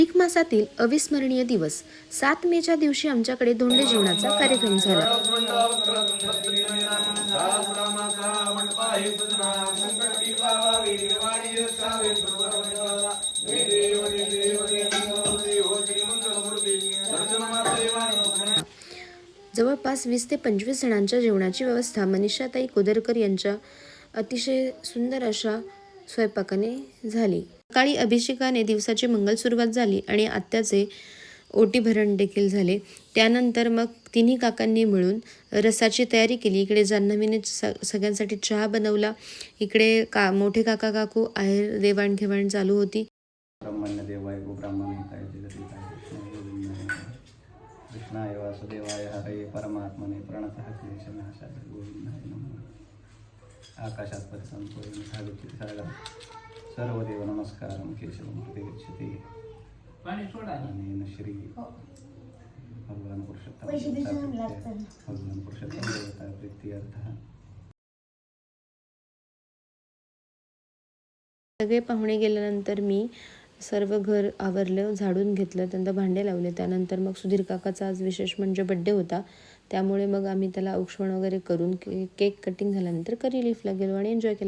अधिक मासातील अविस्मरणीय दिवस 7 मेच्या दिवशी आमच्याकडे धोंडे जेवणाचा कार्यक्रम झाला. जवळपास 20 ते 25 जणांच्या जेवणाची व्यवस्था मनीषाताई कुदरकर यांच्या अतिशय सुंदर अशा स्वयंपाकाने झाली. सकाळी अभिषेकाने दिवसाची मंगल सुरुवात झाली आणि आत्याचे ओटी भरण देखील झाले. त्यानंतर मग तिन्ही काकांनी मिळून रसाची तयारी केली. इकडे जान्हवीने सगळ्यांसाठी चहा बनवला. इकडे मोठे काका काकू आहेर देवाणघेवाण चालू होती. ब्रह्मण्य देवाय गो ब्राह्मणहिताय जगतिताय कृष्णाय वासुदेवाय हरये परमात्मने प्रणतः क्लेशनाशाय गोविंदाय नमः. आकाशात परिसंपूर्ण सागरचित सागर सर्वदेव नमस्कारं केशवं हृदे गच्छति आणि श्री भगवान पुरुषोत्तम देवता प्रीत्यर्थः. सगळे पाहुणे गेल्यानंतर मी सर्व घर आवरलं, झाडून घेतलं, त्यांना भांडे लावले. त्यानंतर मग सुधीर काकाचा आज विशेष म्हणजे बड्डे होता, त्यामुळे मग आम्ही त्याला औक्षण वगैरे करून केक कटिंग झाल्यानंतर करी लिफ्टला गेलो आणि एन्जॉय केलं.